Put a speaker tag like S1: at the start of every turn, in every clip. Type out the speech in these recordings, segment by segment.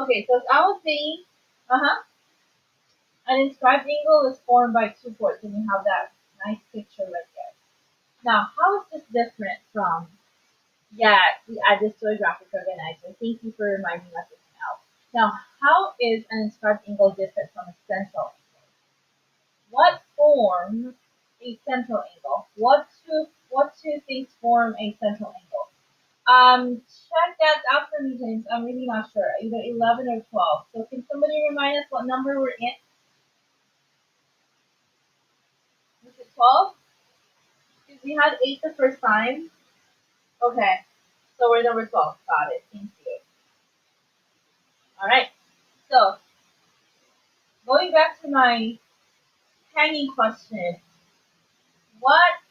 S1: Okay, so as I was saying, an inscribed angle is formed by two chords, and you have that nice picture right there. Now, how is this different from, yeah, we add this to a graphic organizer. Thank you for reminding us this now. Now, how is an inscribed angle different from a central angle? What forms a central angle? What two things form a central angle? Check that out for me, James. I'm really not sure. Either 11 or 12. So can somebody remind us what number we're in? Was it 12? Because we had 8 the first time. Okay. So we're number 12. Got it. Thank you. All right. So going back to my hanging question, what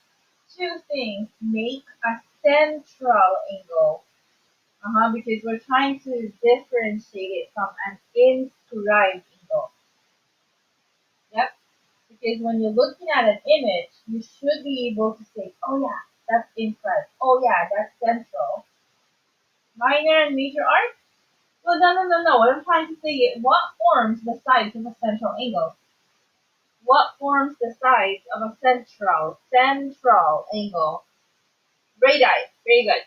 S1: two things make a central angle? Because we're trying to differentiate it from an inscribed angle. Yep. Because when you're looking at an image, you should be able to say, oh yeah, that's inscribed. Oh yeah, that's central. Minor and major arc? Well, no. What I'm trying to say is, what forms the sides of a central angle? What forms the sides of a central angle? Radii. Very good.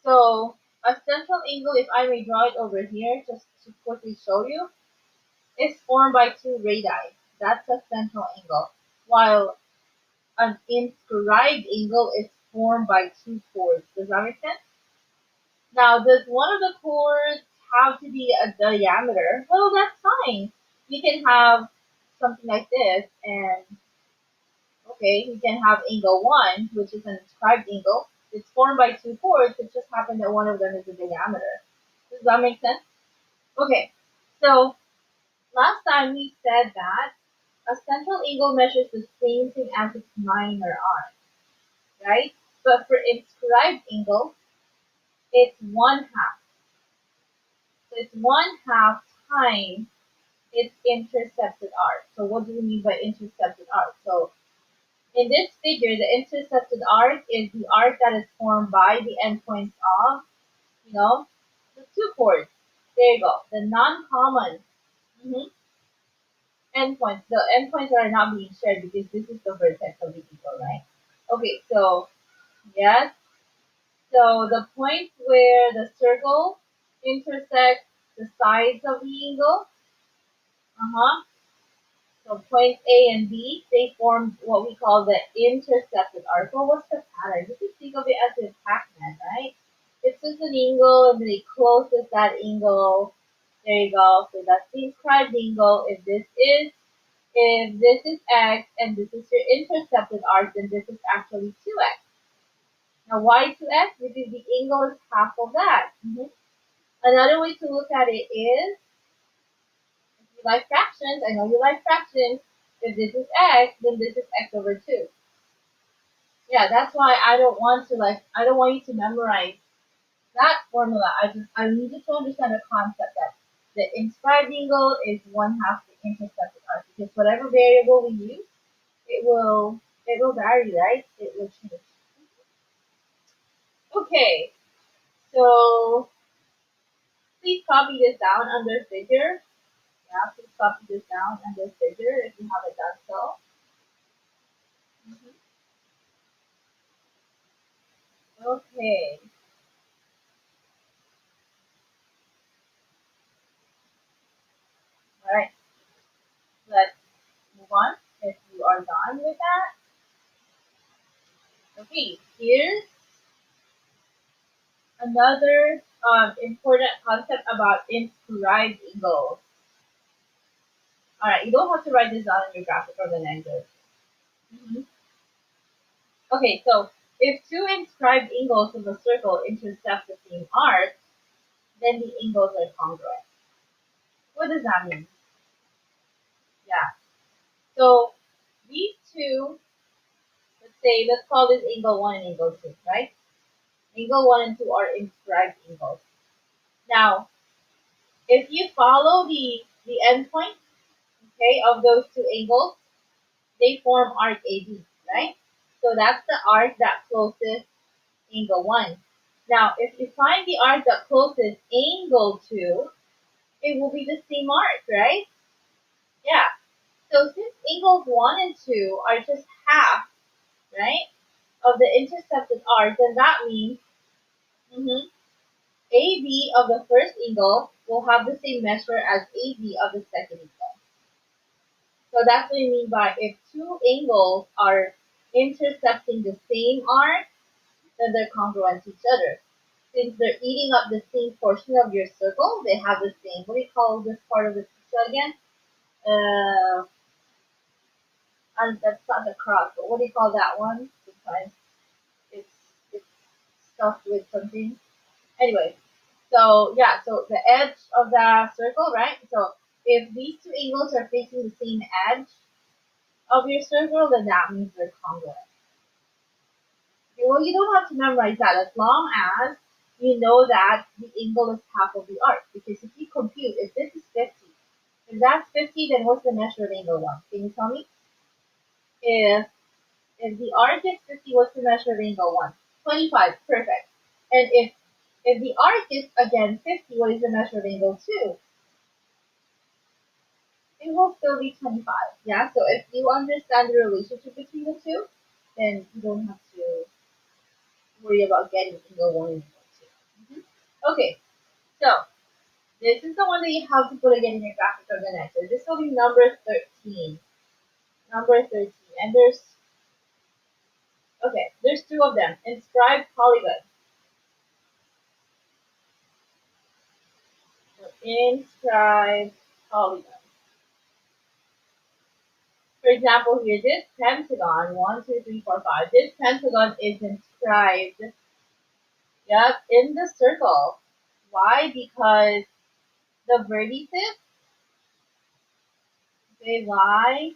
S1: So a central angle, if I may draw it over here, just to quickly show you, is formed by two radii. That's a central angle. While an inscribed angle is formed by two chords. Does that make sense? Now, does one of the chords have to be a diameter? Well, that's fine. You can have something like this, and okay, you can have angle 1, which is an inscribed angle. It's formed by two chords. It just happened that one of them is a diameter. Does that make sense? Okay, so last time we said that a central angle measures the same thing as its minor arc, right? But for inscribed angle, it's 1/2. So it's 1/2 times its intercepted arc. So what do we mean by intercepted arc? So in this figure, the intercepted arc is the arc that is formed by the endpoints of, the two chords. There you go. The non-common endpoints. The endpoints are not being shared because this is the vertex of the eagle, right? Okay, so yes. So the point where the circle intersects the sides of the eagle, so points A and B, they form what we call the intercepted arc. Well, what's the pattern? You can think of it as a Pac-Man, right? It's just an angle, and then it closes that angle. There you go. So that's the inscribed angle. If this is x and this is your intercepted arc, then this is actually 2x. Now, why 2x? Because the angle is half of that. Another way to look at it is, if you like fractions, I know you like fractions, if this is x, then this is x over 2. Yeah, that's why I don't want you to memorize that formula. I need you to understand the concept that the inscribed angle is 1/2 the intercepted arc, because whatever variable we use, it will vary, right? It will change. Okay, so please copy this down under figure. Yeah, please copy this down under figure if you haven't done so. Okay. All right. Let's move on if you are done with that. Okay, here's another important concept about inscribed angles. All right, you don't have to write this down in your graphic organizer. Okay, so if two inscribed angles of a circle intercept the same arc, then the angles are congruent. What does that mean? Yeah. So these two, let's call this angle 1 and angle 2, right? Angle 1 and 2 are inscribed angles. Now, if you follow the endpoint, okay, of those two angles, they form arc AB, right? So that's the arc that closes angle 1. Now, if you find the arc that closest angle to, it will be the same arc, right? Yeah. So since angles 1 and 2 are just half, right, of the intercepted arc, then that means mhm, AB of the first angle will have the same measure as AB of the second angle. So that's what I mean by if two angles are intercepting the same arc, then they're congruent to each other. Since they're eating up the same portion of your circle, they have the same, what do you call this part of the pizza again? Uh, and that's not the crust, but what do you call that one? Sometimes it's it's stuffed with something. Anyway, so yeah, so the edge of the circle, right? So if these two angles are facing the same edge of your circle, then that means they're congruent. Okay, well, you don't have to memorize that as long as you know that the angle is half of the arc. Because if you compute, if this is 50, if that's 50, then what's the measure of angle 1? Can you tell me? If if the arc is 50, what's the measure of angle 1? 25, perfect. And if the arc is again 50, what is the measure of angle 2? It will still be 25. Yeah, so if you understand the relationship between the two, then you don't have to worry about getting angle 1 and angle 2. Okay, so this is the one that you have to put again in your graphic of the next. So this will be number 13. Number 13. And there's two of them. Inscribed polygon. So inscribed polygon. For example, here, this pentagon, 1, 2, 3, 4, 5. This pentagon is inscribed, yep, in the circle. Why? Because the vertices, they lie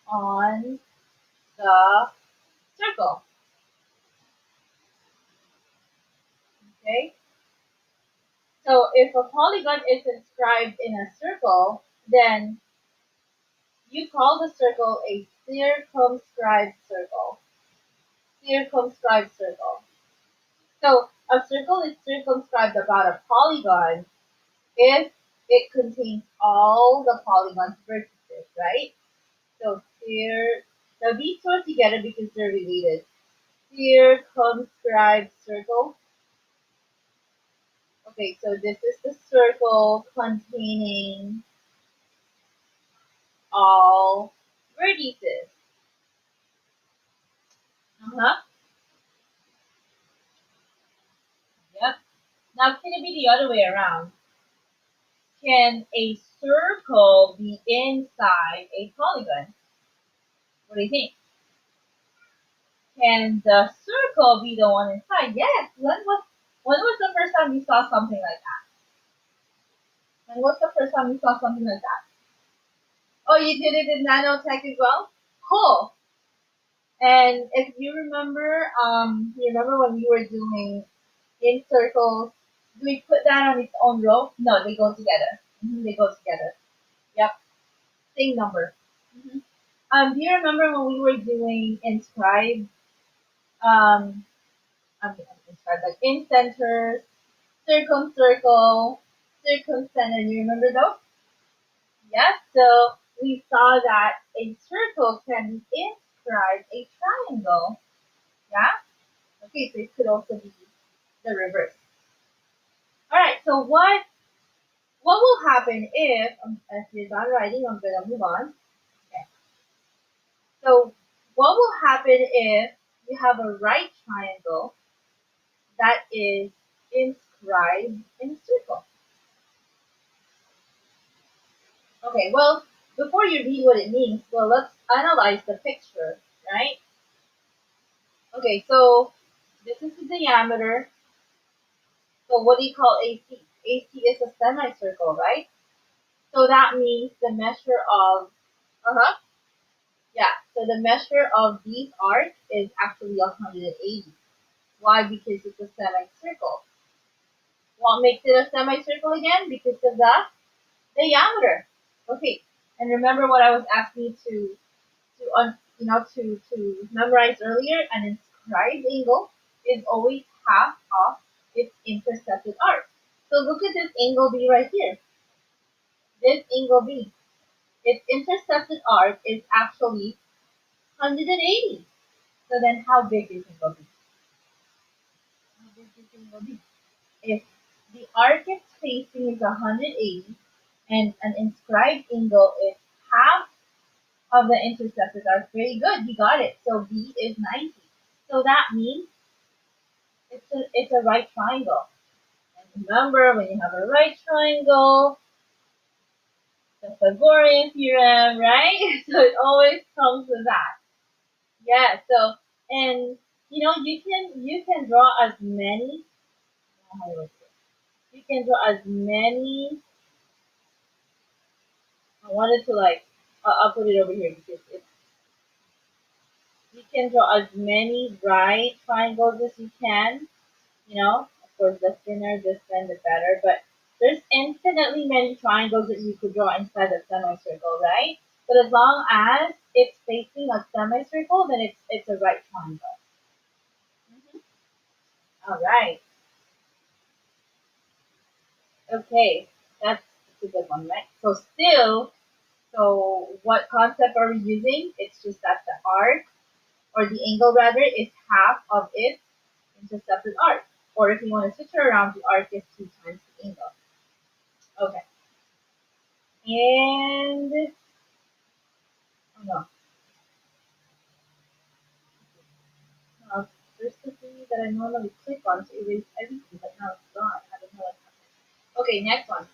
S1: on the circle. Okay? So if a polygon is inscribed in a circle, then you call the circle a circumscribed circle. Circumscribed circle. So a circle is circumscribed about a polygon if it contains all the polygon's vertices, right? So these two are together because they're related. Circumscribed circle. Okay, so this is the circle containing all vertices. Uh-huh. Yep. Now can it be the other way around? Can a circle be inside a polygon? What do you think? Can the circle be the one inside? Yes. When was the first time you saw something like that? When was the first time you saw something like that? Oh, you did it in nanotech as well? Cool. And if you remember when we were doing in circles, do we put that on its own row? No, they go together. They go together. Yep, same number. hmm do you remember when we were doing inscribed? Um, inscribed like in centers, circumcircle, circumcenter. You remember those? Yes. So we saw that a circle can inscribe a triangle. Yeah. Okay, so it could also be the reverse. All right. So what will happen if as you're done writing? I'm gonna move on. Okay. So what will happen if you have a right triangle that is inscribed in a circle? Okay, well, before you read what it means, well, let's analyze the picture, right? Okay, so this is the diameter. So what do you call AC? AC is a semicircle, right? So that means the measure of, uh-huh, yeah, so the measure of these arcs is actually 180. Why? Because it's a semicircle. What makes it a semicircle again? Because of the diameter. Okay, and remember what I was asking you to memorize earlier. An inscribed angle is always half of its intercepted arc. So look at this angle B right here. This angle B. Its intercepted arc is actually 180. So then how big is angle B? How big is angle B? If the arc it's facing is 180 and an inscribed angle is half of the intercepted arc, very good, you got it. So B is 90. So that means it's a right triangle. And remember, when you have a right triangle, the Pythagorean theorem, right? So it always comes with that. Yeah. So and you can draw as many. You can draw as many. I wanted to like. I'll put it over here because you can draw as many right triangles as you can. Of course, the thinner the thin, the better. But there's infinitely many triangles that you could draw inside a semicircle, right? But as long as it's facing a semicircle, then it's a right triangle. Mhm. All right. Okay. That's a good one, right? So what concept are we using? It's just that the arc, or the angle rather, is half of its intercepted arc. Or if you want to switch it around, the arc is 2 times the angle. Okay. And oh no, uh, there's the thing that I normally click on to erase everything, but now it's gone. I don't know what happened. Okay, next one.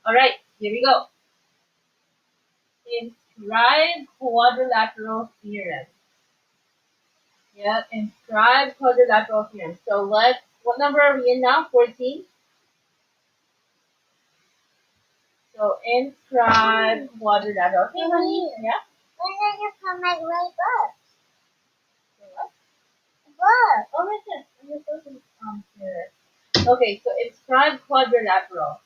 S1: All right, here we go. Inscribed quadrilateral theorem. Yeah, inscribed quadrilateral theorem. So what number are we in now? 14. So inscribed quadrilateral. Hey, honey. Yeah.
S2: When did you come my way book?
S1: What?
S2: Book.
S1: Oh, right there. I'm just looking here. Okay, so inscribed quadrilateral.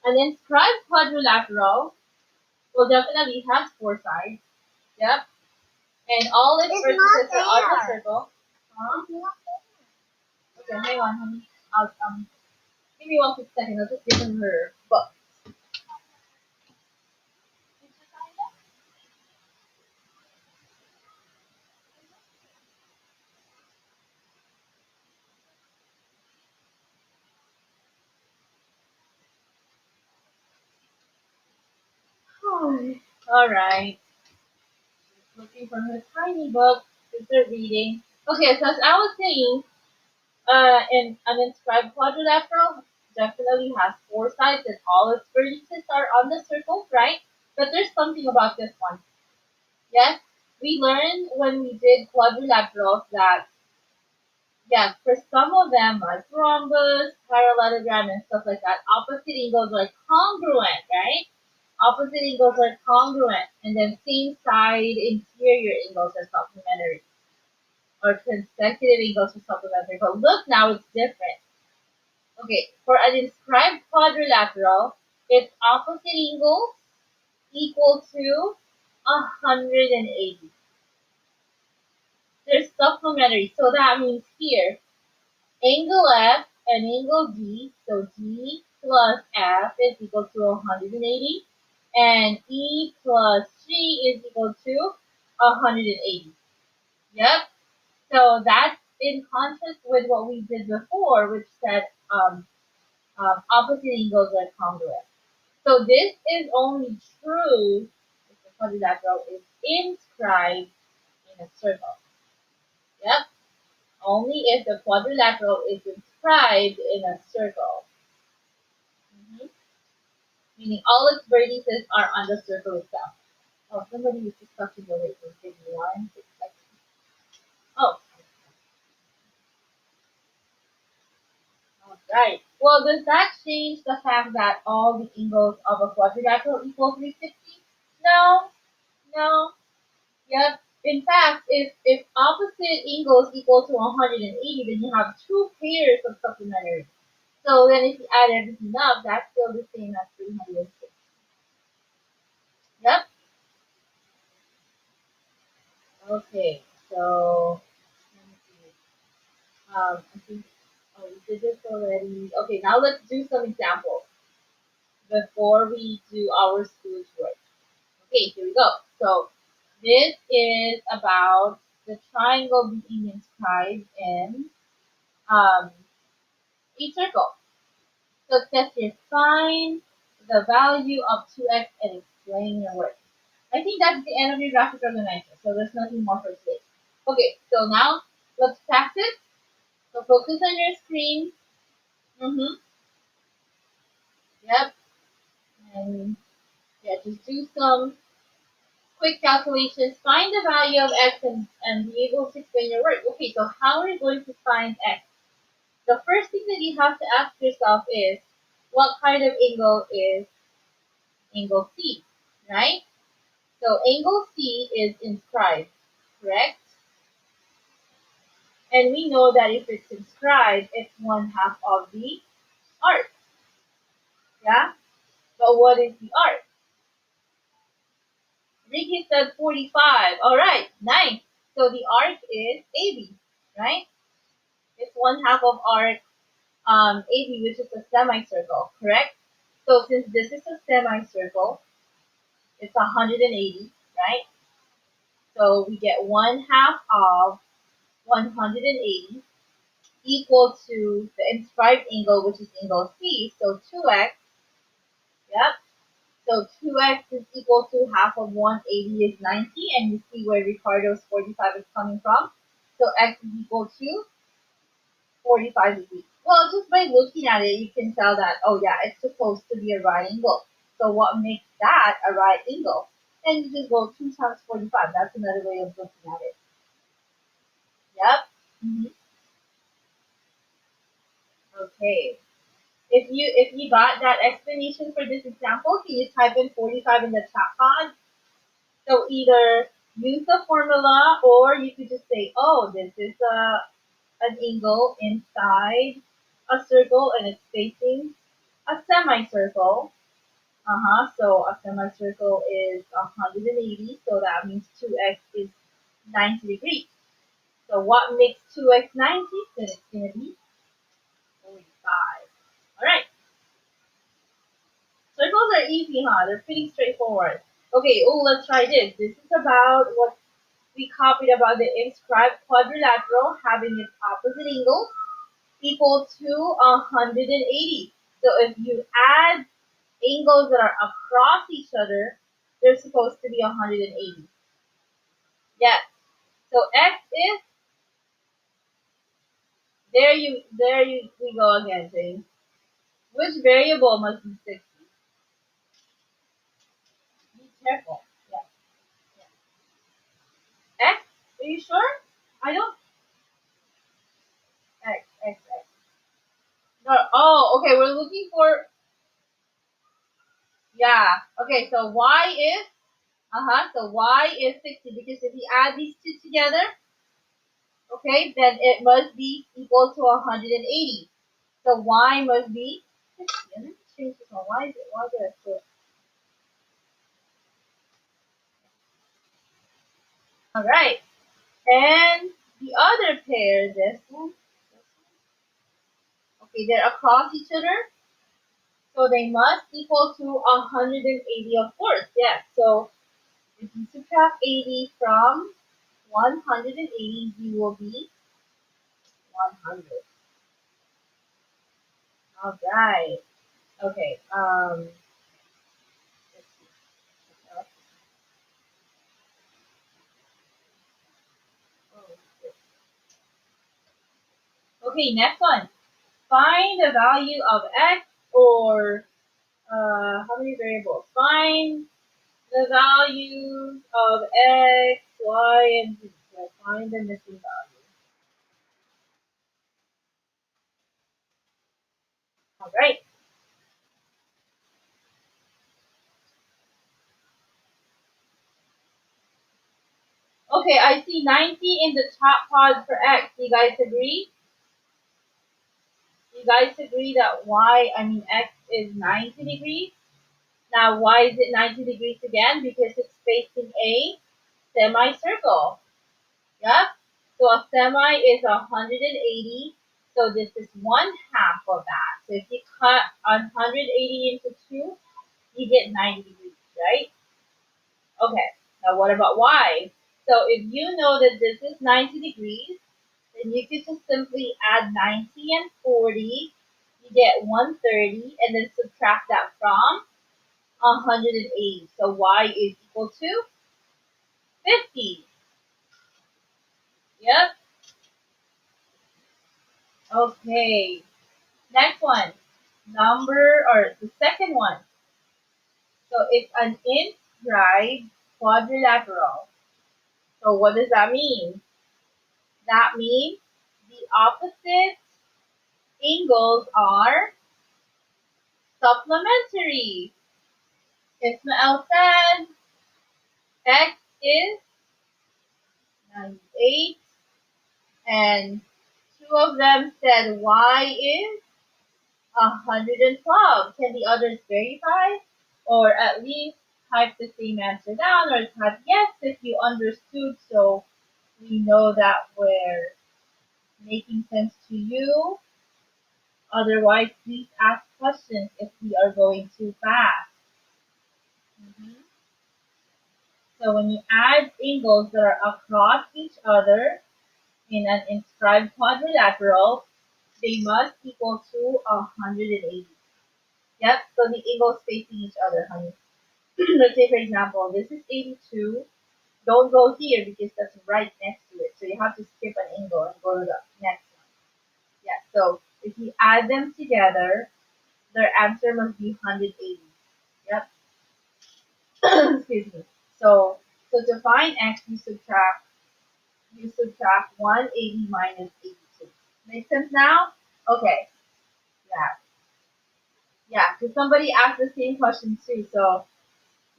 S1: An inscribed quadrilateral will definitely have 4 sides. Yep. And all its
S2: It's
S1: vertices
S2: not
S1: are on the
S2: there.
S1: circle. Huh?
S2: It's not there.
S1: Okay, hang on, honey. I'll give me 1 quick second. I'll just give him her book. All right. Looking for her tiny book. Is there reading? Okay, so as I was saying, in an inscribed quadrilateral definitely has 4 sides and all its vertices are on the circle, right? But there's something about this one. Yes, we learned when we did quadrilaterals that, yeah, for some of them, like rhombus, parallelogram, and stuff like that, opposite angles are congruent, right? Opposite angles are congruent, and then same side interior angles are supplementary, or consecutive angles are supplementary. But look now, it's different. Okay, for an inscribed quadrilateral, its opposite angles equal to 180. They're supplementary, so that means here, angle F and angle D, so D plus F is equal to 180, and E plus G is equal to 180. Yep. So that's in contrast with what we did before, which said opposite angles are congruent. So this is only true if the quadrilateral is inscribed in a circle. Yep. Only if the quadrilateral is inscribed in a circle. Mhm. Meaning all its vertices are on the circle itself. Oh, somebody is just touching the weight. So give me 1 6 seconds. Oh, alright. Well, does that change the fact that all the angles of a quadrilateral equal 360? No, no. Yep. In fact, if opposite angles equal to 180, then you have 2 pairs of supplementary. So then if you add everything up, that's still the same as 360. Yep. Okay. So let me see. I think we did this already. Okay, now let's do some examples before we do our school's work. Okay, here we go. So this is about the triangle being inscribed in um, a circle. So it says here, find the value of 2x and explain your work. I think that's the end of your graphic organizer, so there's nothing more for today. Okay, so now let's practice. So focus on your screen. Mm-hmm. Yep. And yeah, just do some quick calculations. Find the value of x and be able to explain your work. Okay, so how are you going to find x? The first thing that you have to ask yourself is, what kind of angle is angle C, right? So angle C is inscribed, correct? And we know that if it's inscribed, it's one half of the arc, yeah? But what is the arc? Ricky said 45. All right, nice. So the arc is AB, right? It's one half of arc AB, which is a semicircle, correct? So since this is a semicircle, it's 180, right? So we get one half of 180 equal to the inscribed angle, which is angle C. So 2x, yep. So 2x is equal to half of 180 is 90, and you see where Ricardo's 45 is coming from. So x is equal to 45 degrees. Well, just by looking at it, you can tell that, oh yeah, it's supposed to be a right angle. So what makes that a right angle? And you just go 2 times 45. That's another way of looking at it. Yep. Okay. If you got that explanation for this example, can you type in 45 in the chat pod? So either use the formula or you could just say, oh, this is an angle inside a circle and it's facing a semicircle. So a semicircle is 180, so that means 2x is 90 degrees. So what makes 2x 90? Then it's going to be 45. All right. Circles are easy, huh? They're pretty straightforward. Okay, oh, let's try this. This is about what we copied about the inscribed quadrilateral having its opposite angles equal to 180. So if you add angles that are across each other, they're supposed to be 180. Yes. So x is there you we go again, James. Which variable must be 60? Be careful. Yeah. X? Are you sure? I don't X. No, oh, okay, we're looking for yeah. Okay, so y is so y is 60 because if you add these two together, okay, then it must be equal to 180. So y must be 60. And let me change this one. Why did I put all right. And the other pair, this one. Okay, they're across each other. So they must equal to 180, of course. Yes. So if you subtract 80 from 180, you will be 100. All right. Okay. Let's see. Okay, next one. Find the value of x or how many variables? Find the values of x, y, and z. So find the missing value. All right. Okay, I see 90 in the top pod for x. You guys agree? You guys agree that x is 90 degrees? Now, why is it 90 degrees again? Because it's facing a semicircle. Yep. So a semi is 180. So this is 1/2 of that. So if you cut 180 into 2, you get 90 degrees, right? Okay, now what about y? So if you know that this is 90 degrees, then you could just simply add 90 and 40. You get 130 and then subtract that from 180. So y is equal to 50. Yep. Okay. Next one. Number, or the second one. So it's an inscribed quadrilateral. So what does that mean? That means the opposite angles are supplementary. Ismael said x is 98 and two of them said y is 112. Can the others verify? Or at least type the same answer down or type yes if you understood so we know that we're making sense to you. Otherwise, please ask questions if we are going too fast. Mhm. So when you add angles that are across each other in an inscribed quadrilateral, they must equal to 180. Yep, so the angles facing each other, honey. Let's say, for example, this is 82. Don't go here because that's right next to it. So you have to skip an angle and go to the next one. Yeah, so if you add them together, their answer must be 180. Yep. Excuse me. So to find x, you subtract 180 minus 82. Make sense now? Okay. Yeah. Yeah. Because somebody asked the same question too. So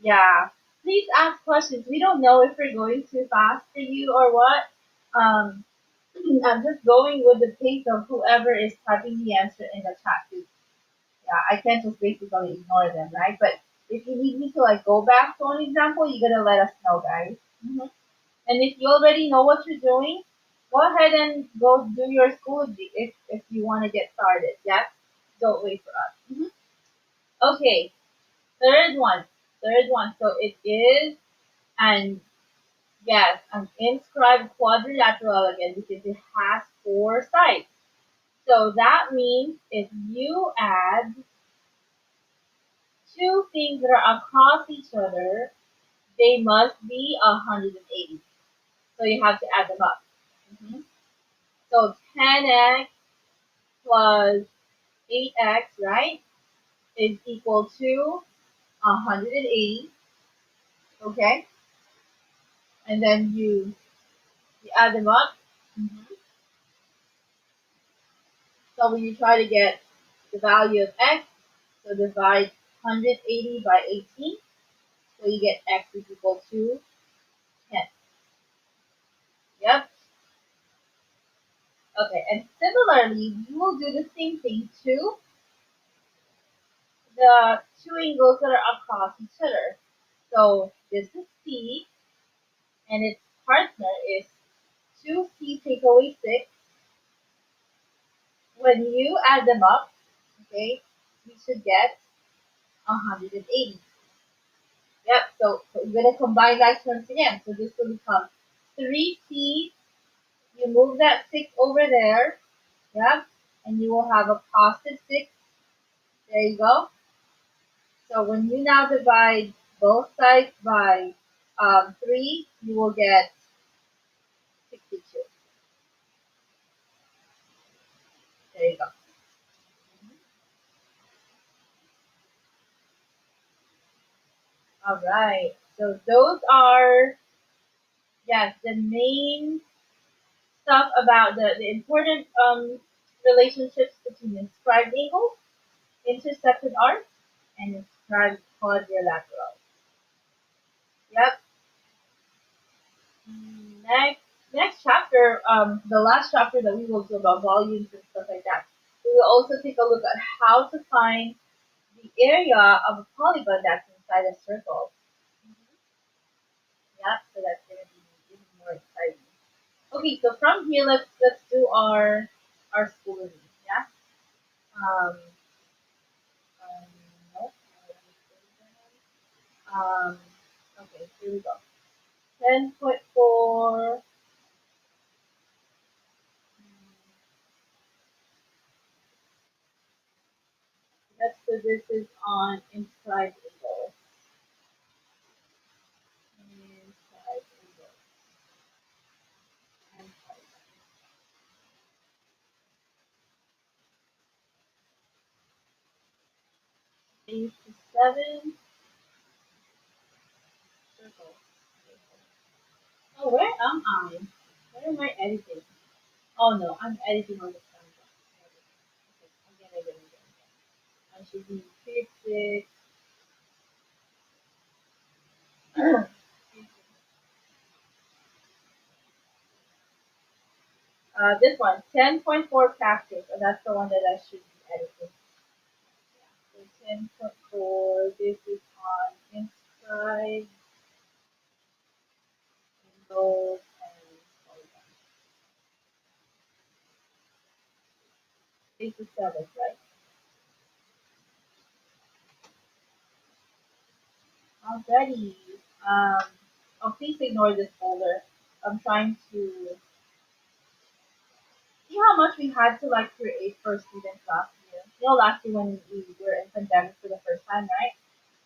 S1: yeah. Please ask questions. We don't know if we're going too fast for you or what. Um, I'm just going with the pace of whoever is typing the answer in the chat. Yeah, I can't just basically ignore them, right? But if you need me to like go back to an example, you gotta let us know, guys. And if you already know what you're doing, go ahead and go do your Schoology if you want to get started. Yeah, don't wait for us. Okay, third one. Third one. So it is an yes, an inscribed quadrilateral again because it has four sides. So that means if you add two things that are across each other, they must be 180. So you have to add them up. So 10x plus 8x, right, is equal to 180. Okay? And then you add them up. So when you try to get the value of x, so divide 180 by 18. So you get x is equal to 10. Yep. Okay, and similarly, you will do the same thing to the two angles that are across each other. So this is C, and its partner is 2C take away 6. When you add them up, okay, we should get 180. Yep, so we're going to combine that once again. So this will become 3C. You move that 6 over there. Yep, and you will have a positive 6. There you go. So when you now divide both sides by 3, you will get 62. There you go. All right. So those are, yes, the main stuff about the important relationships between inscribed angles, intersected arcs, and inscribed quadrilateral. Yep. Next chapter, the last chapter that we will do about volumes and stuff like that. We will also take a look at how to find the area of a polygon that's inside a circle. Yep. So that's gonna be even more exciting. Okay, so from here, let's do our schooling. Yeah. Um. um no. Um. Okay. Here we go. 10.4. Let's do this is on inscribed English. Inscribed English and page 7 circle. Oh, where am I? Where am I editing? Oh no, I'm editing on the front. Okay, again. I should be fix it. This one, 10.4 cactus. And that's the one that I should be editing. So 10.4, this is on inscribed windows and polygons. This is 7, right? Already. Um, oh, please ignore this folder. I'm trying to see how much we had to like create for students last year. You know, last year when we were in pandemic for the first time, right?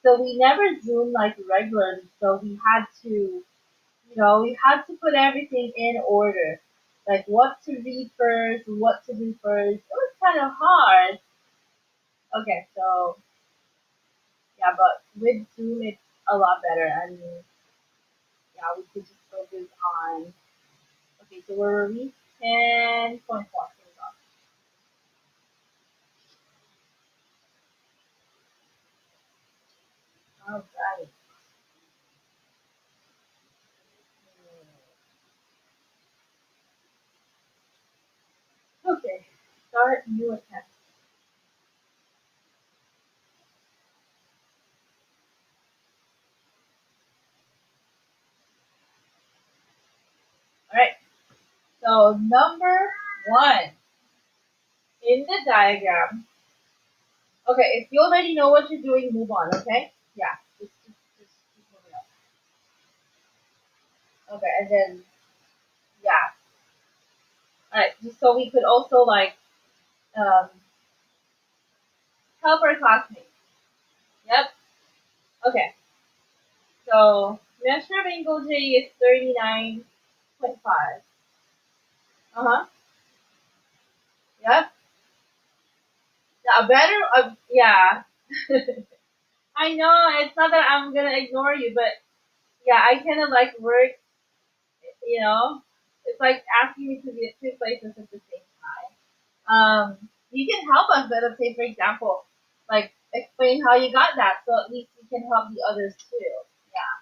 S1: So we never Zoom like regularly. So we had to, we had to put everything in order. Like what to read first, what to do first. It was kind of hard. Okay, so yeah, but with Zoom it's a lot better. I mean, yeah, we could just focus on. Okay, so we're we 10.4. All right. Okay, start new attempt. All right. So number one in the diagram. Okay, if you already know what you're doing, move on. Okay. Yeah. Just keep moving on. Okay, and then yeah. All right. Just so we could also like um, help our classmates. Yep. Okay. So measure of angle J is 39.5. Uh huh. Yep. Yeah, better. Yeah. I know it's not that I'm gonna ignore you, but yeah, I kind of like work. You know, it's like asking me to be at two places at the same time. You can help us, but let's say, for example, like explain how you got that, so at least we can help the others too. Yeah.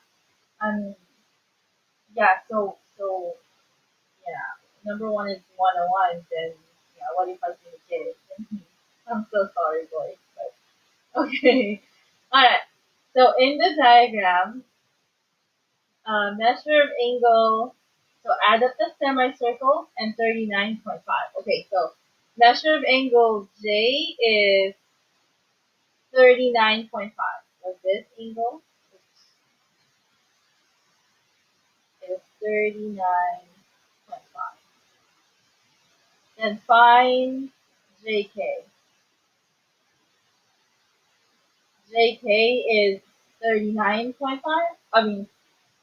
S1: Yeah. So yeah. Number one is 101. Then yeah, what if I didn't get it? I'm so sorry, boys. But okay. All right. So in the diagram, measure of angle. So add up the semicircle and 39.5. Okay, so measure of angle J is 39.5. So this angle is 39.5. Then find JK. JK is 39.5. I mean,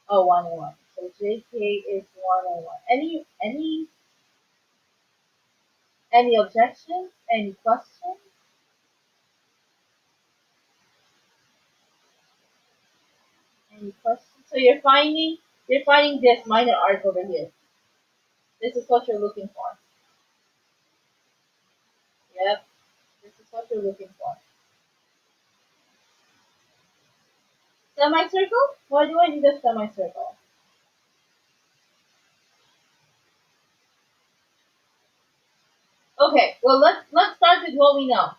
S1: oh, 101. So JK is 101. Any objections? Any questions? Any questions? So you're finding this minor arc over here. This is what you're looking for. Yep, this is what you're looking for. Semicircle? Why do I need a semicircle? Okay, well let's start with what we know.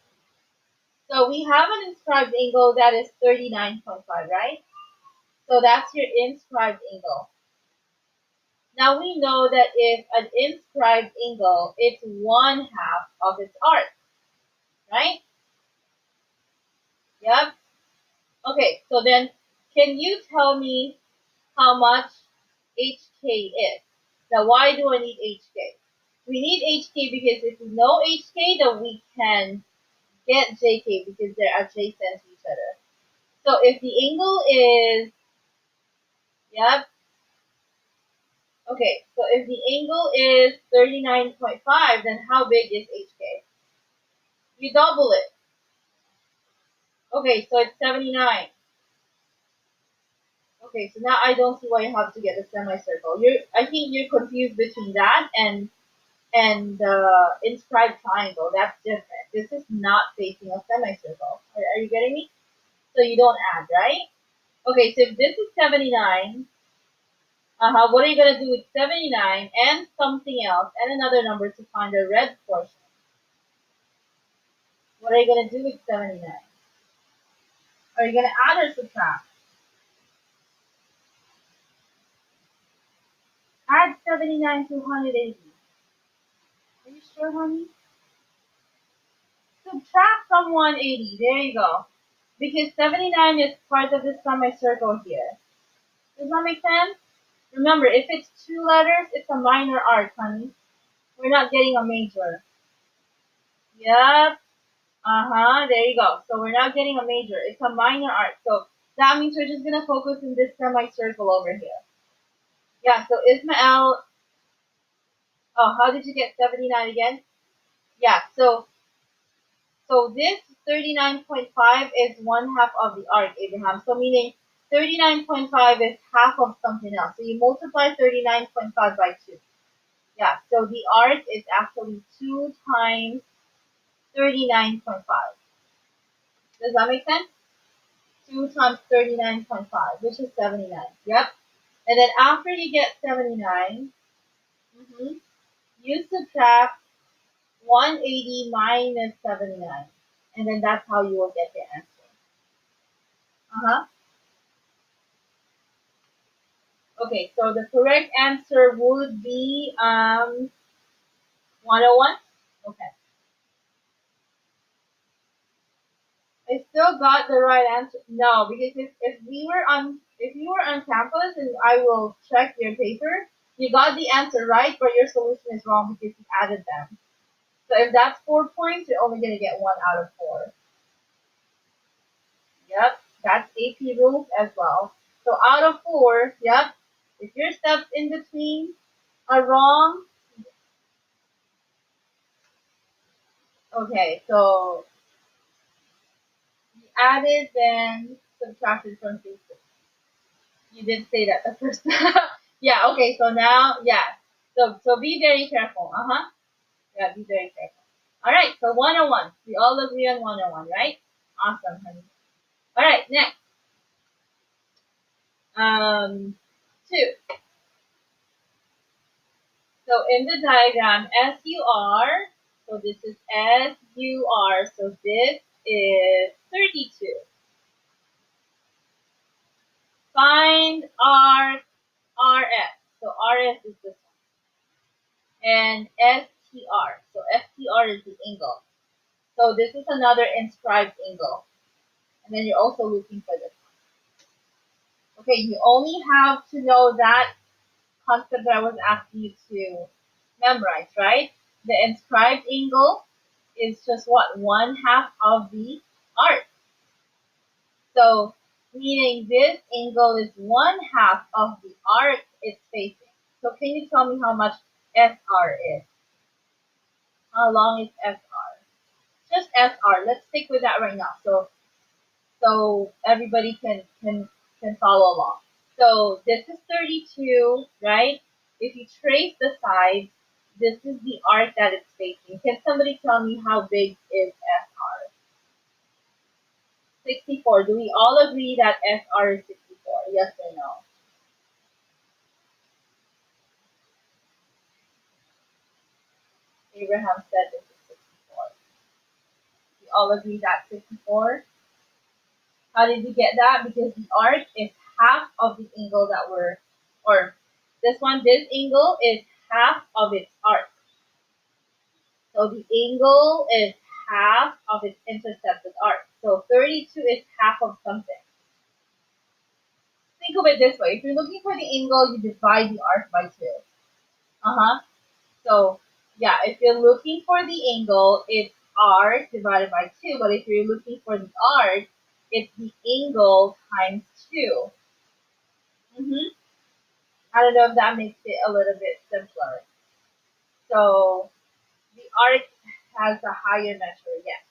S1: So we have an inscribed angle that is 39.5, right? So that's your inscribed angle. Now we know that if an inscribed angle, it's one half of its arc, right? Yep. Okay, so then can you tell me how much HK is? Now why do I need HK? We need HK because if we know HK, then we can get JK because they're adjacent to each other. So if the angle is, yep, okay, so if the angle is 39.5, then how big is HK? You double it. Okay, so it's 79. Okay, so now I don't see why you have to get a semicircle. I think you're confused between that and the inscribed triangle. That's different. This is not facing a semicircle. Are you getting me? So you don't add, right? Okay, so if this is 79, what are you gonna do with 79 and something else and another number to find the red portion? What are you gonna do with 79? Are you gonna add or subtract? Add 79 to 180. Are you sure, honey? Subtract from 180. There you go. Because 79 is part of the semicircle here. Does that make sense? Remember, if it's two letters, it's a minor arc, honey. We're not getting a major. Yep. Uh-huh. There you go. So we're not getting a major. It's a minor arc. So that means we're just going to focus in this semicircle over here. Yeah, so Ismael, oh, how did you get 79 again? Yeah, so this 39.5 is one half of the arc, Abraham. So meaning 39.5 is half of something else. So you multiply 39.5 by 2. Yeah, so the arc is actually 2 times 39.5. Does that make sense? 2 times 39.5, which is 79. Yep. And then after you get 79, you subtract 180 minus 79. And then that's how you will get the answer. Uh-huh. Okay, so the correct answer would be 101. Okay. I still got the right answer. No, because if you were on campus and I will check your paper, you got the answer right, but your solution is wrong because you added them. So if that's 4 points, you're only gonna get 1 out of 4. Yep, that's AP rules as well. So out of 4, yep, if your steps in between are wrong, okay, so you added then subtracted from 2. You did say that the first. Yeah. Okay. So now, yeah. So be very careful. Yeah. Be very careful. All right. So 101. We all agree on 101, right? Awesome, honey. All right. Next. 2. So in the diagram, SUR. So this is SUR. So this is 32. Find RS. So RS is this one. And STR. So STR is the angle. So this is another inscribed angle. And then you're also looking for this. Okay, you only have to know that concept that I was asking you to memorize, right? The inscribed angle is just what? One half of the arc. So meaning this angle is one half of the arc it's facing. So can you tell me how much SR is? How long is SR? Just SR. Let's stick with that right now. So everybody can follow along. So this is 32, right? If you trace the sides, this is the arc that it's facing. Can somebody tell me how big is SR? 64. Do we all agree that SR is 64? Yes or no? Abraham said this is 64. We all agree that 64? How did you get that? Because the arc is half of the angle that we're, or this one, this angle is half of its arc. So the angle is half of its intercepted arc. So 32 is half of something. Think of it this way. If you're looking for the angle, you divide the arc by 2. Uh-huh. So, yeah, if you're looking for the angle, it's arc divided by 2. But if you're looking for the arc, it's the angle times 2. I don't know if that makes it a little bit simpler. So, the arc has a higher measure, yes.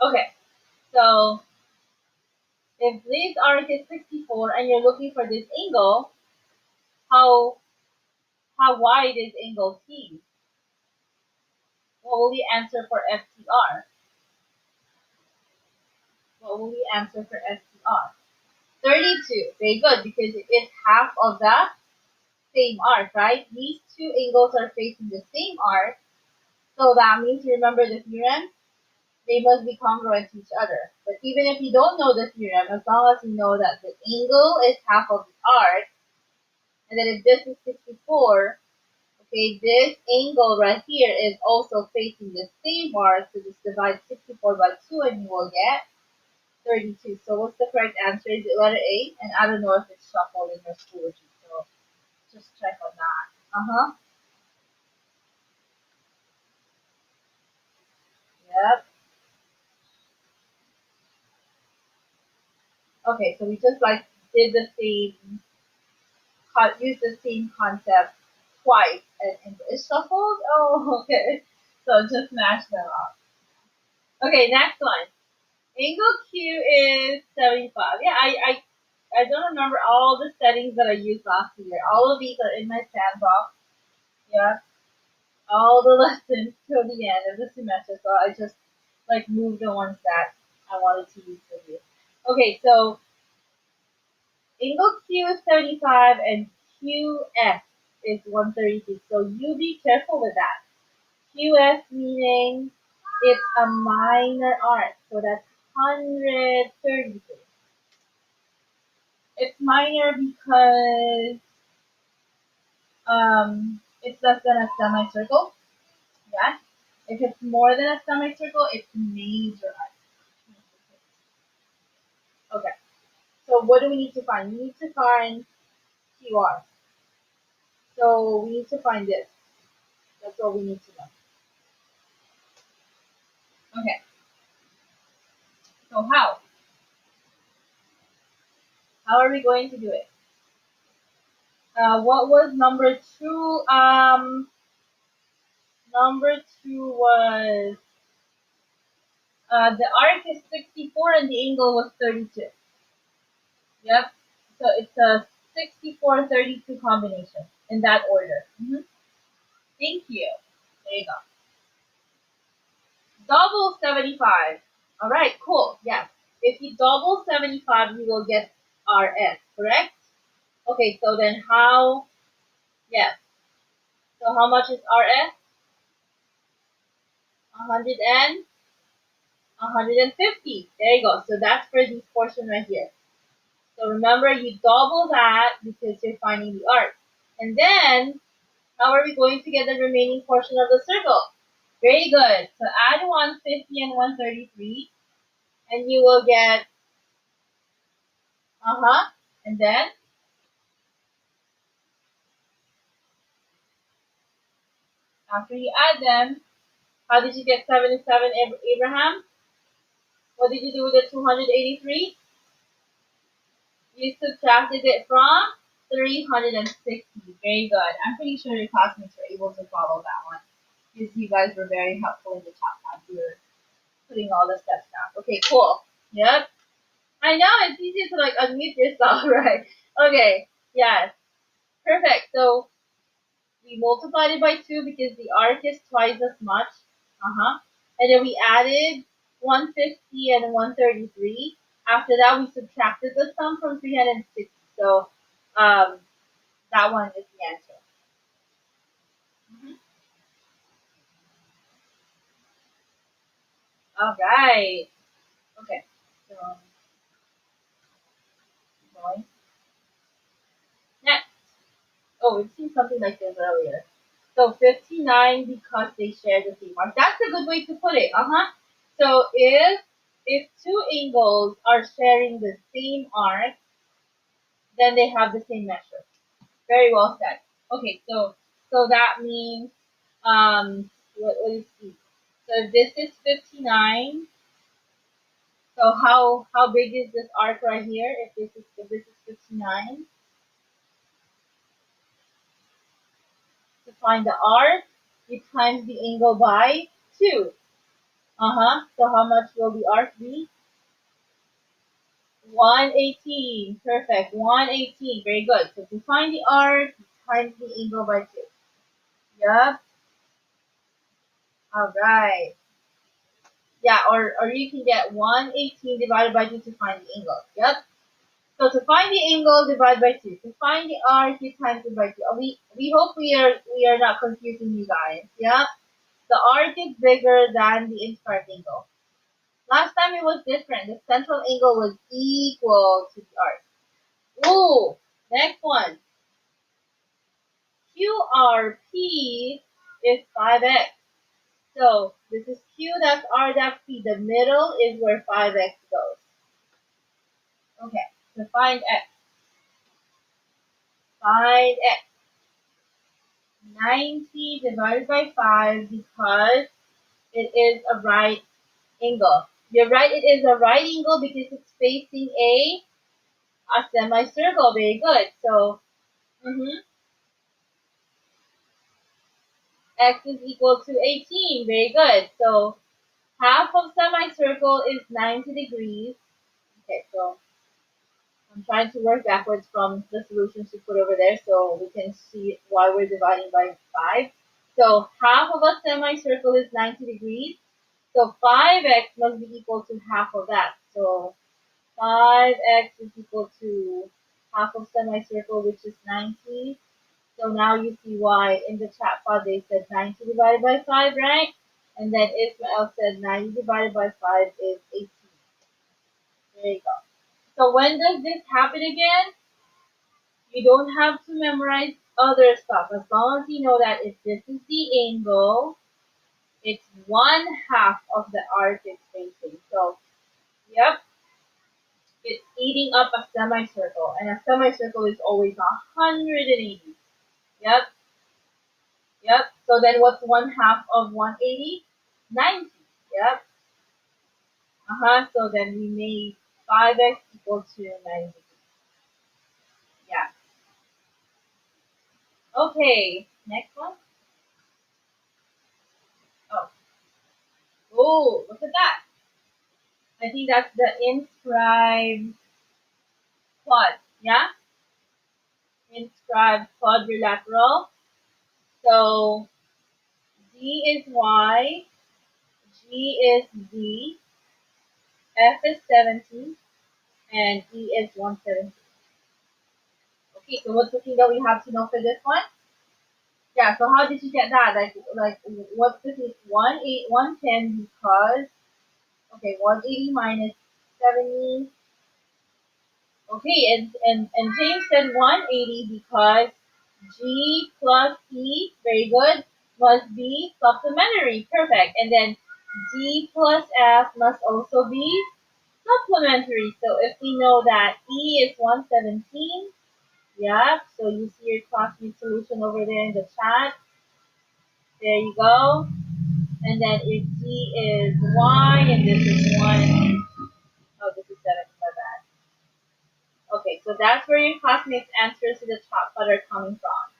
S1: Okay, so if this arc is 64 and you're looking for this angle, how wide is angle T? What will we answer for FTR? What will we answer for FTR? 32. Very good, because it is half of the same arc, right? These two angles are facing the same arc, so that means, remember the theorem, they must be congruent to each other. But even if you don't know the theorem, as long as you know that the angle is half of the arc, and then if this is 64, okay, this angle right here is also facing the same arc, so just divide 64 by 2 and you will get 32. So what's the correct answer? Is it letter A? And I don't know if it's shuffled in your Schoology, so just check on that. Uh-huh. Yep. Okay, so we just like did the same, used the same concept twice, and it's shuffled? Oh, okay. So just match them up. Okay, next one. Angle Q is 75. Yeah, I don't remember all the settings that I used last year. All of these are in my sandbox. Yeah, all the lessons till the end of the semester. So I just like moved the ones that I wanted to use for you. Okay, so angle Q is 75 and QS is 132. So you be careful with that. QS meaning it's a minor arc. So that's 132. It's minor because it's less than a semicircle. Yeah. If it's more than a semicircle, it's major. Okay. So what do we need to find? We need to find QR. So we need to find this. That's all we need to know. Okay. So how? How are we going to do it? What was number 2? Number 2 was the arc is 64 and the angle was 32. Yep. So it's a 64-32 combination in that order. Thank you. There you go. Double 75. All right, cool. Yes. If you double 75, you will get RS, correct? Okay, so then how, yes. So how much is RS? 100 and 150. There you go. So that's for this portion right here. So remember, you double that because you're finding the arc. And then, how are we going to get the remaining portion of the circle? Very good. So add 150 and 133, and you will get, and then, after you add them, how did you get 77, Abraham? What did you do with the 283? You subtracted it from 360. Very good. I'm pretty sure your classmates were able to follow that one because you guys were very helpful in the chat tab. You were putting all the steps down. Okay, cool. Yep. I know it's easy to like unmute yourself, right? Okay. Yes. Perfect. So we multiplied it by 2 because the arc is twice as much. And then we added 150 and 133. After that, we subtracted the sum from 360. So um, that one is the answer. All right. Okay. So showing. Next. Oh, we've seen something like this earlier. So 59 because they share the same arc. That's a good way to put it. So if two angles are sharing the same arc, then they have the same measure. Very well said. Okay, so that means what is C? So if this is 59, so how big is this arc right here? If this is 59, to find the arc, you times the angle by 2. So how much will the arc be? 118. Perfect. 118. Very good. So to find the arc, times the angle by 2. Yep. All right. Yeah, or you can get 118 divided by 2 to find the angle. Yep. So to find the angle, divide by 2. To find the arc, you times it by 2. We hope we are not confusing you guys. Yeah. The arc is bigger than the inscribed angle. Last time it was different. The central angle was equal to the arc. Ooh, next one. QRP is 5x. So this is Q, that's R, that's P. The middle is where 5x goes. Okay, so find x. Find x. 90 divided by 5 because it is a right angle. You're right, it is a right angle because it's facing a semicircle. Very good. So, x is equal to 18. Very good. So, half of semicircle is 90 degrees. Okay, so I'm trying to work backwards from the solutions you put over there so we can see why we're dividing by 5. So half of a semicircle is 90 degrees. So 5x must be equal to half of that. So 5x is equal to half of semicircle, which is 90. So now you see why in the chat pod they said 90 divided by 5, right? And then Ismael said 90 divided by 5 is 18. There you go. So when does this happen again? You don't have to memorize other stuff. As long as you know that if this is the angle, it's 1/2 of the arc it's facing. So, yep, it's eating up a semicircle. And a semicircle is always 180. Yep, yep. So then what's 1/2 of 180? 90. Yep. So then we made 5x equal to 90. Yeah. Okay, next one. Oh, oh, look at that. I think that's the inscribed quad. Yeah? Inscribed quadrilateral. So D is Y, G is Z, F is 70, and E is 170. Okay, so what's the thing that we have to know for this one? Yeah, so how did you get that? Like what's the thing? 110 because, okay, 180 minus 70. Okay, and James said 180 because G plus E, very good, must be supplementary. Perfect. And then G plus F must also be supplementary. So if we know that E is 117, yeah, so you see your classmate solution over there in the chat. There you go. And then if G is Y and this is 1, oh, this is 7, my bad. Okay, so that's where your classmates' answers to the top part are coming from.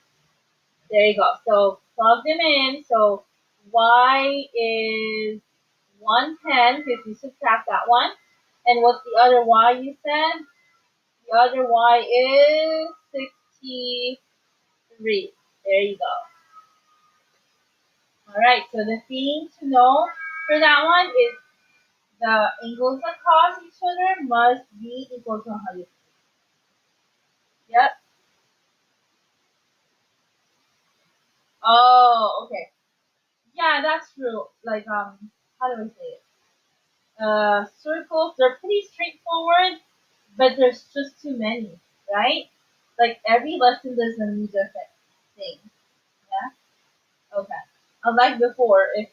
S1: There you go. So plug them in. So y is 110 because you subtract that one. And what's the other y you said? The other y is 63. There you go. All right, so the thing to know for that one is the angles across each other must be equal to 100. Yep. Oh, okay. Yeah, that's true. Like, how do I say it? Circles, they're pretty straightforward, but there's just too many, right? Like every lesson there's a new different thing. Yeah. Okay. Unlike before, if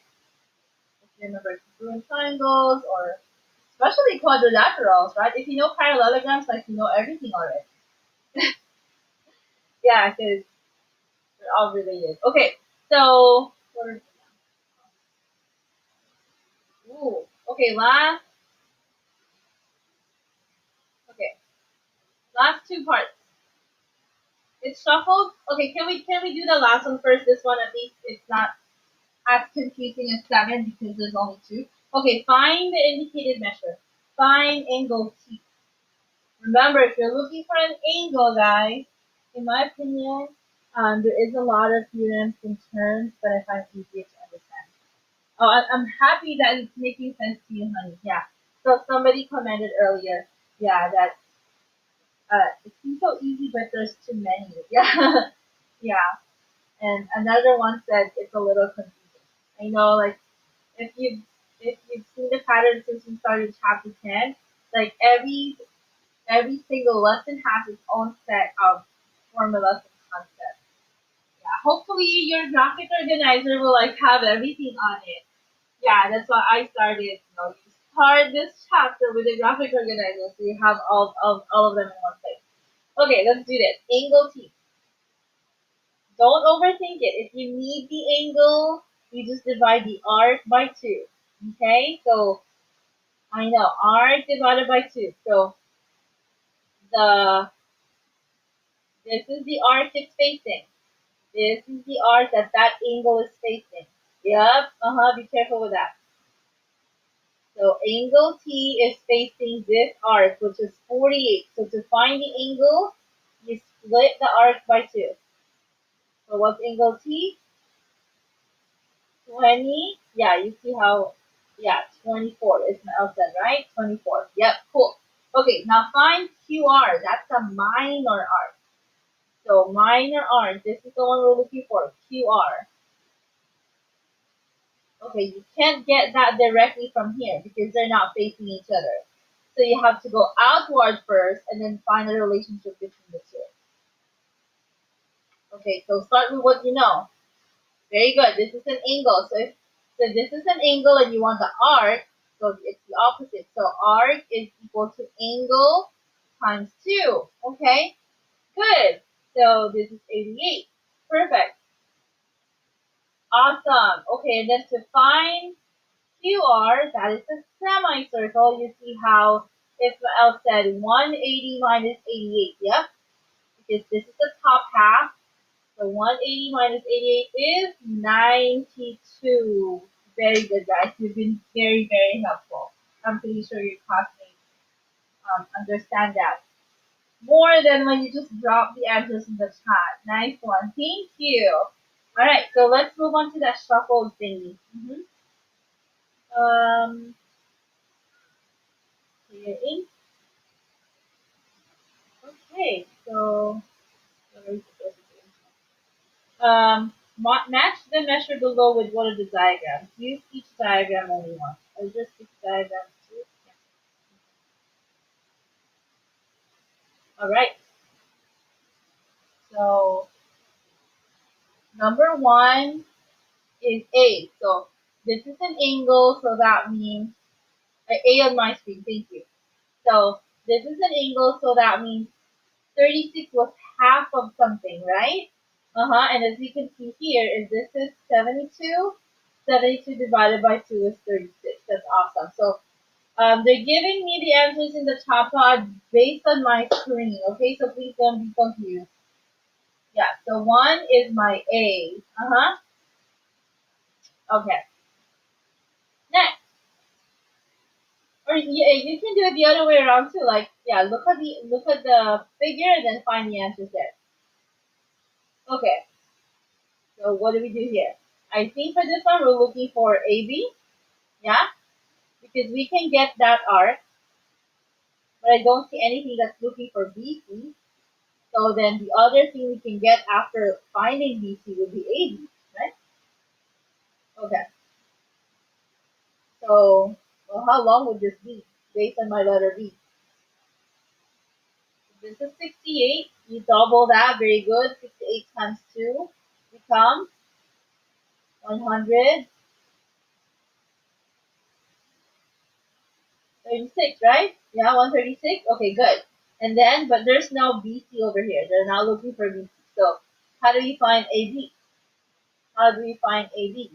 S1: you remember congruent triangles or especially quadrilaterals, right? If you know parallelograms, like you know everything already. Yeah, because they're all related. Okay, so ooh, okay, okay, last two parts. It's shuffled. Okay, can we do the last one first? This one at least it's not as confusing as seven because there's only two. Okay, find the indicated measure. Find angle T. Remember, if you're looking for an angle, guys, in my opinion, there is a lot of theorems and terms, but I find it easier to understand. Oh, I'm happy that it's making sense to you, honey. Yeah. So somebody commented earlier, yeah, that it seems so easy, but there's too many. Yeah. Yeah. And another one said it's a little confusing. I know, like if you've seen the pattern since we started chapter 10, like every single lesson has its own set of formulas and concepts. Yeah, hopefully your graphic organizer will like have everything on it. Yeah, that's why I started. You start this chapter with a graphic organizer, so you have all of them in one place. Okay, let's do this. Angle T. Don't overthink it. If you need the angle, you just divide the arc by 2. Okay, so I know arc divided by 2. So the this is the arc it's facing. This is the arc that angle is facing. Yep. Be careful with that. So angle T is facing this arc, which is 48. So to find the angle, you split the arc by 2. So what's angle T? 20. Yeah, you see how, yeah, 24 is my LCD, right? 24. Yep, cool. Okay, now find QR. That's a minor arc. So minor arc, this is the one we're looking for, QR. Okay, you can't get that directly from here because they're not facing each other. So you have to go outward first and then find a relationship between the two. Okay, so start with what you know. Very good. This is an angle. So this is an angle and you want the arc, so it's the opposite. So arc is equal to angle times 2. Okay, good. So this is 88. Perfect. Awesome. Okay, and then to find QR, that is a semicircle. You see how Ismael said 180 minus 88. Yep, because this is the top half. So 180 minus 88 is 92. Very good, guys. You've been very, very helpful. I'm pretty sure your classmates understand that more than when you just drop the answers in the chat. Nice one. Thank you. All right, so let's move on to that shuffle thingy. Um, clear ink. Okay, so match the measure below with one of the diagrams. Use each diagram only once. I'll just pick diagram 2. Yeah. All right. So number 1 is A. So this is an angle, so that means A on my screen. Thank you. So this is an angle, so that means 36 was half of something, right? And as we can see here, if this is 72, 72 divided by 2 is 36. That's awesome. So they're giving me the answers in the top pod based on my screen. Okay, so please don't be confused. Yeah, so 1 is my A. Okay. Next. Or yeah, you can do it the other way around too. Like, yeah, look at the figure and then find the answers there. Okay. So what do we do here? I think for this one we're looking for AB. Yeah, because we can get that arc, but I don't see anything that's looking for BC. So then the other thing we can get after finding BC would be AB, right? Okay. So, well, how long would this be based on my letter B? This is 68. You double that. Very good. 68 times 2 becomes 136, right? Yeah, 136. Okay, good. And then, but there's no BC over here. They're not looking for BC. So, how do we find AB? How do we find AB?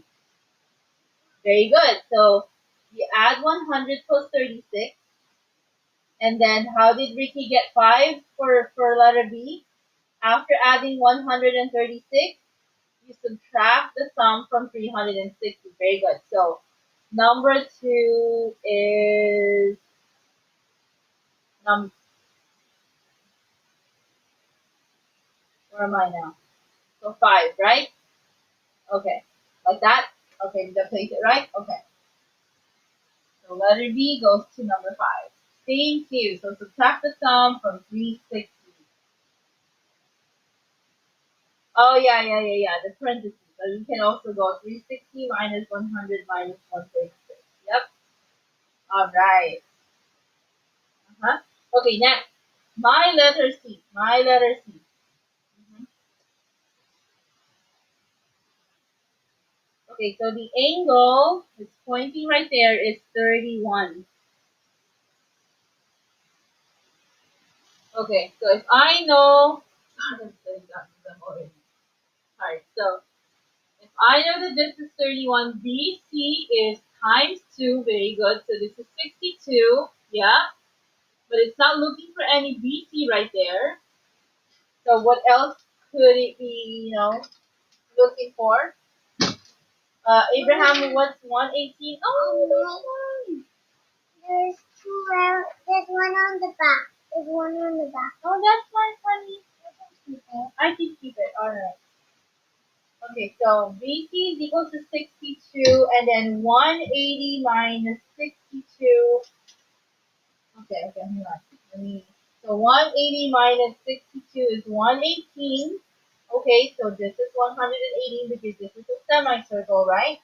S1: Very good. So, you add 100 plus 36. And then, how did Ricky get 5 for letter B? After adding 136, you subtract the sum from 360. Very good. So, number 2 is num. Where am I now? So 5, right? Okay. Like that? Okay, did I place it right? Okay. So letter B goes to number 5. Thank you. So subtract the sum from 360. Oh, yeah. The parentheses. So you can also go 360 minus 100 minus 136. Yep. All right. Uh-huh. Okay, next. My letter C. My letter C. Mhm. Okay, so the angle it's pointing right there is 31. Okay, so if I know, already. Alright, so if I know that this is 31, BC is times 2, very good. So this is 62, yeah, but it's not looking for any BC right there. So what else could it be, looking for? Abraham, what's 118? Oh, that's fine.
S2: There's two. There's one on the back. There's one on the back.
S1: Oh, that's fine, honey. I can keep it. All right. Okay, so BC is equal to 62, and then 180 minus 62. Okay, hang on. So 180 minus 62 is 118. Okay, so this is 118 because this is a semicircle, right?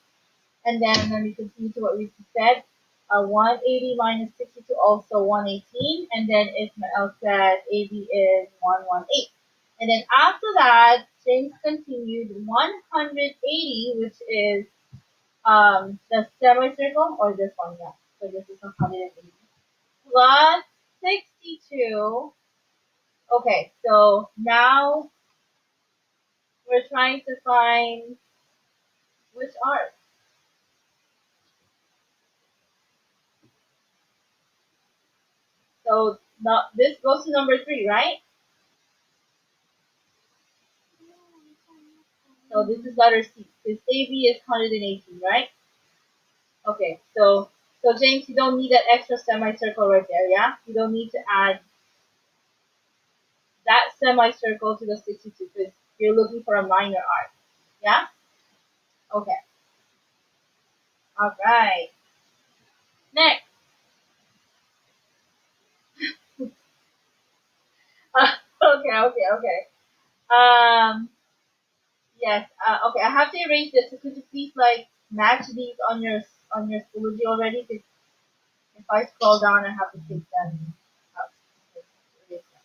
S1: And then let me continue to what we said. 180 minus 62 also 118. And then Ismael said AB is 118. And then after that, James continued 180, which is the semicircle, or this one, yeah. So this is 180 plus 62. Okay, so now we're trying to find which arc. So now this goes to number 3, right? So this is letter C. This AB is 118, right? Okay, so James, you don't need that extra semicircle right there, yeah? You don't need to add that semicircle to the 62 because you're looking for a minor arc, yeah? Okay, all right. Next. Okay. Yes. Okay, I have to erase this. So could you please like match these on your Schoology already? Because if I scroll down, I have to take them out. Okay, erase them.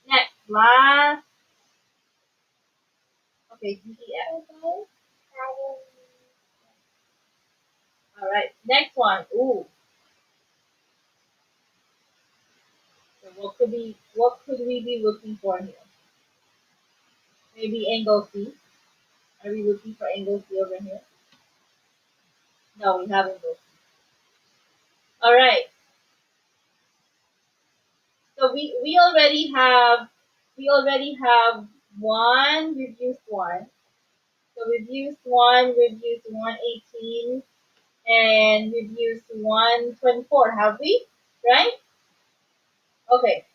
S1: Next, last. Okay, DEF. All right, next one. Ooh. So what could we be looking for here? Maybe angle C. Are we looking for angle C over here? No, we have angle C. All right. So we already have one. We've used one. So we've used 118, and we've used 124, have we? Right? Okay.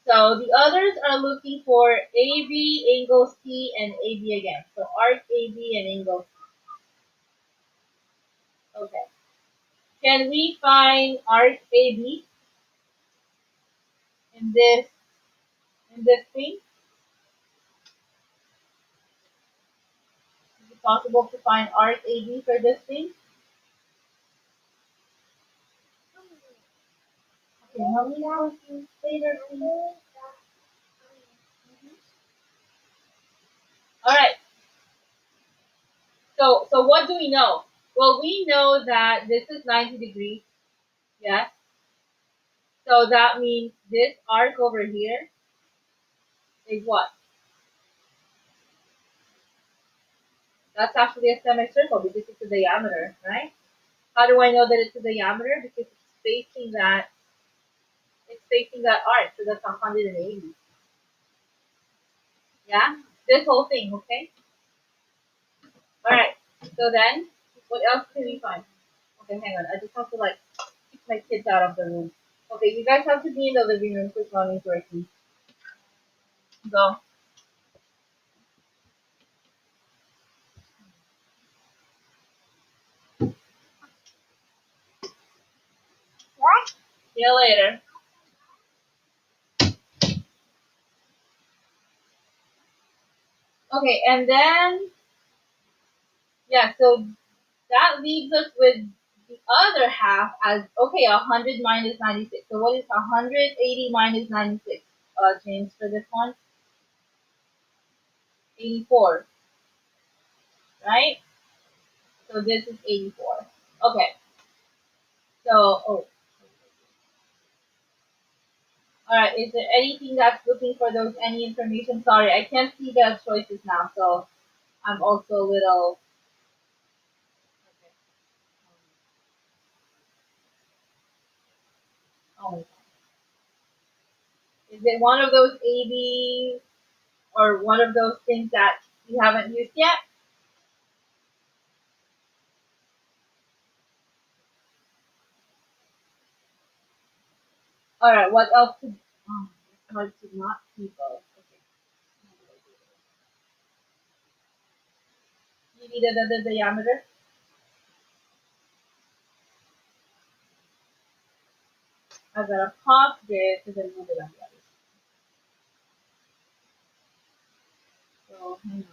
S1: So the others are looking for AB, angle C, and AB again. So arc AB and angle C. Okay. Can we find arc AB in this thing? Is it possible to find arc AB for this thing? Okay, how many questions later, please? All right. So what do we know? Well, we know that this is 90 degrees. Yes. So that means this arc over here is what? That's actually a semicircle because it's a diameter, right? How do I know that it's a diameter? Because it's facing that arc, so that's 180. Yeah? This whole thing, okay? Alright. So then, what else can we find? Okay, hang on. I just have to like keep my kids out of the room. Okay, you guys have to be in the living room because mommy's working. Go.
S2: What?
S1: See you later. Okay, and then yeah, so that leaves us with the other half as okay, 100 minus 96. So what is 180 minus 96? James, for this one, 84, right? So this is 84. Okay. So oh, all right. Is there anything that's looking for those any information? Sorry, I can't see the choices now, so I'm also a little. Okay. Oh my God. Is it one of those ABs or one of those things that you haven't used yet? All right. What else could? Oh, it's hard to not see both. Okay. You need another diameter. I'm gonna pause this and then move it on the other side. So hang on.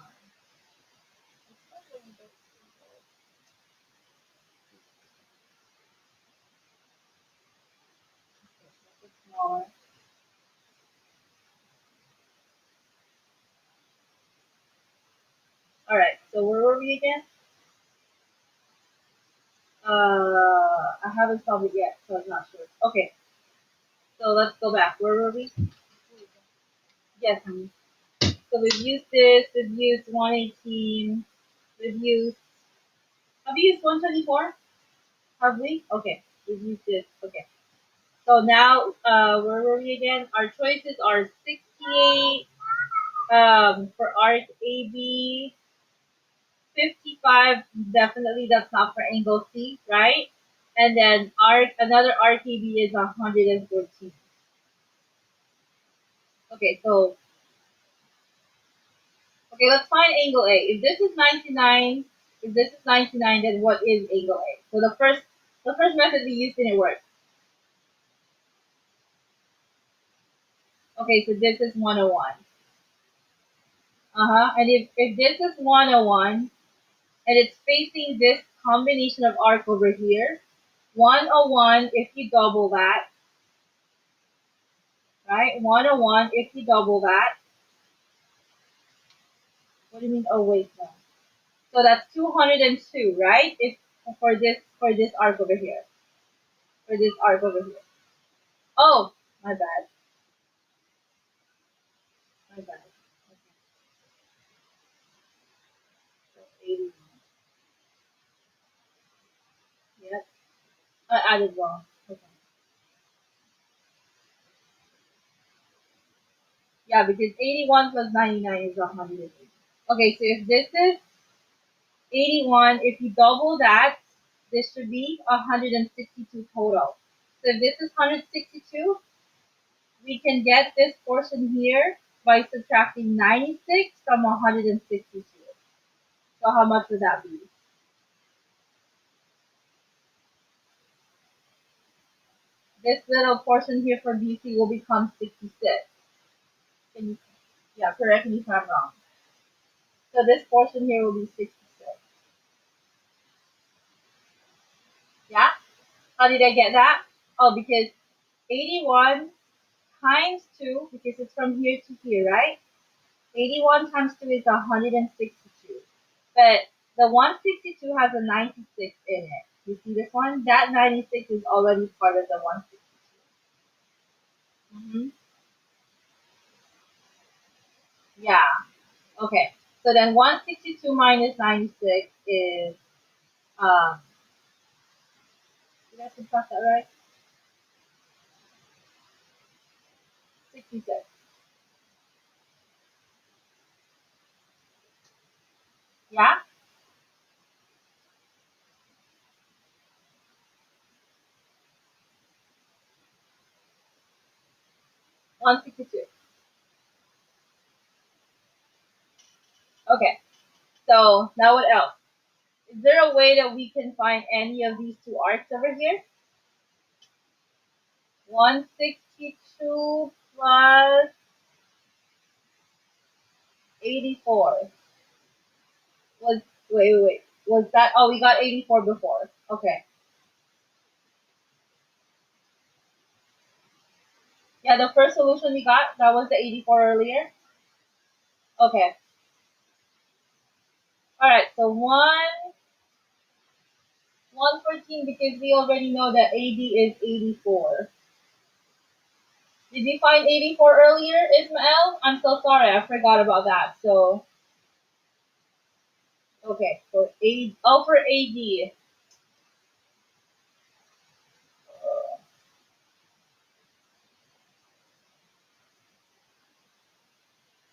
S1: Smaller. All right. So where were we again? I haven't solved it yet, so I'm not sure. Okay. So let's go back. Where were we? Yes, honey. So we've used this. We've used 118. We've used. Have we used 124? Have we? Okay. We've used this. Okay. So now, where were we again? Our choices are 68 for arc AB, 55. Definitely that's not for angle C, right? And then arc another arc AB is 114. Okay, so okay, let's find angle A. If this is 99, if this is 99, then what is angle A? So the first method we used didn't work. Okay, so this is 101. Uh-huh. And if this is 101 and it's facing this combination of arc over here, 101 if you double that, right? 101 if you double that. What do you mean? Oh wait, no. So that's 202, right? If for this arc over here. For this arc over here. Oh, my bad. My bad. Okay. So 80. Yep. I added wrong. Okay. Yeah, because 81 plus 99 is 180. Okay, so if this is 81, if you double that, this should be 162 total. So if this is 162, we can get this portion here by subtracting 96 from 162. So how much would that be? This little portion here for BC will become 66. Can you, yeah, correct me if I'm wrong. So this portion here will be 66. Yeah? How did I get that? Oh, because 81 times 2, because it's from here to here, right? 81 times 2 is 162. But the 162 has a 96 in it. You see this one? That 96 is already part of the 162. Mm-hmm. Yeah. Okay. So then 162 minus 96 is, um, did I subtract that right? 66. Yeah? 162. Okay. So now what else? Is there a way that we can find any of these two arcs over here? 162 plus 84 was, wait. Was that, oh, we got 84 before. Okay. Yeah, the first solution we got, that was the 84 earlier. Okay. All right. So 114, because we already know that AD is 84. Did we find 84 earlier, Ismael? I'm so sorry, I forgot about that. So, okay, so A, oh, for AD.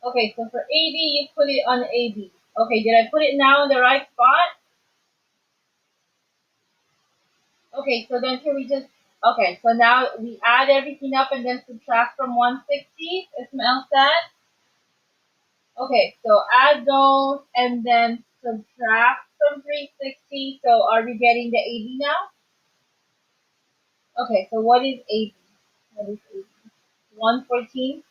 S1: Okay, so for AB, you put it on AB. Okay, did I put it now in the right spot? Okay, so then can we just, okay, so now we add everything up and then subtract from 160, Ismael said. Okay, so add those and then subtract from 360. So are we getting the 80 now? Okay, so what is 80? What is 80? 114.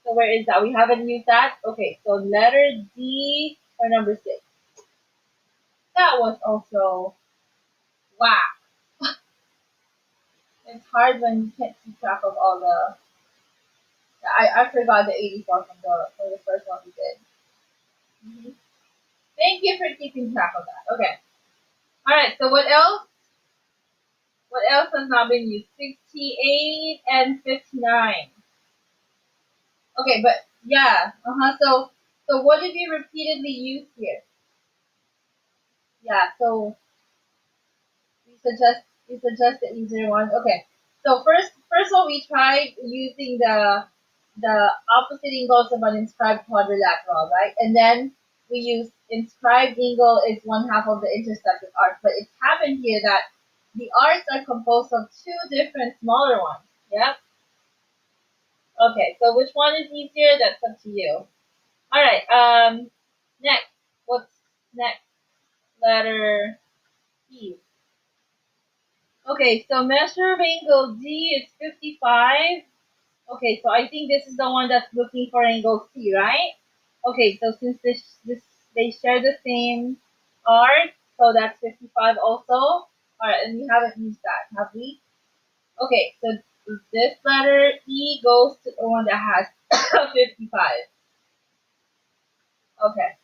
S1: So where is that? We haven't used that. Okay, so letter D for number 6. That was also, wow. It's hard when you can't keep track of all the. I forgot the 84 from the first one we did. Hmm. Thank you for keeping track of that. Okay. All right. So what else? What else has not been used? 68 and 59. Okay, but yeah. So what did we repeatedly use here? Yeah. So we suggest the easier one. Okay. So first of all, we tried using the opposite angles of an inscribed quadrilateral, right? And then we use inscribed angle is one half of the intersected arc. But it happened here that the arcs are composed of two different smaller ones. Yep. Okay. So which one is easier? That's up to you. All right. Next. What's next? Letter E. Okay, so measure of angle D is 55. Okay, so I think this is the one that's looking for angle C, right? Okay, so since this they share the same arc, so that's 55 also. All right, and we haven't used that, have we? Okay, so this letter E goes to the one that has 55. Okay.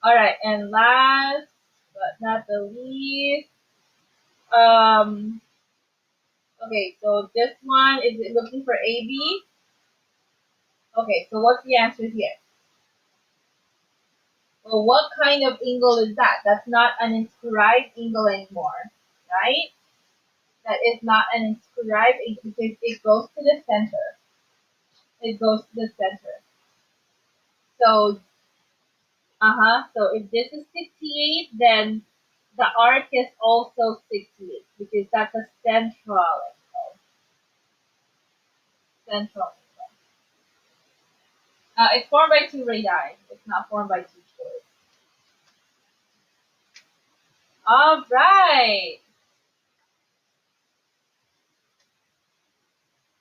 S1: All right, and last but not the least, um, okay, so this one is it looking for AB? Okay, so what's the answer here? Well, what kind of angle is that? That's not an inscribed angle anymore, right? That is not an inscribed angle because it goes to the center. It goes to the center. So, so if this is 68, then the arc is also 68 because that's a central angle. Central angle. It's formed by two radii. It's not formed by two chords. All right.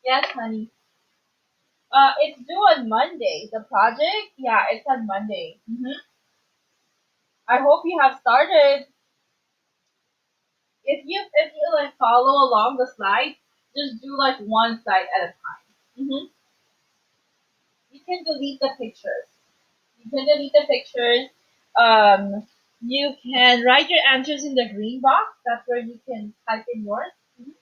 S1: Yes, honey. It's due on Monday. The project, yeah, it's on Monday. I hope you have started. If you like follow along the slide, just do like one slide at a time. You can delete the pictures. You can delete the pictures. You can write your answers in the green box. That's where you can type in yours. Mhm.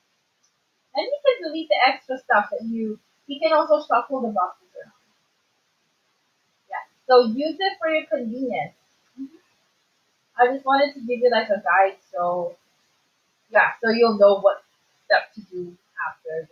S1: And you can delete the extra stuff that you can also shuffle the boxes around. Yeah. So use it for your convenience. Mhm. I just wanted to give you like a guide so yeah, so you'll know what step to do after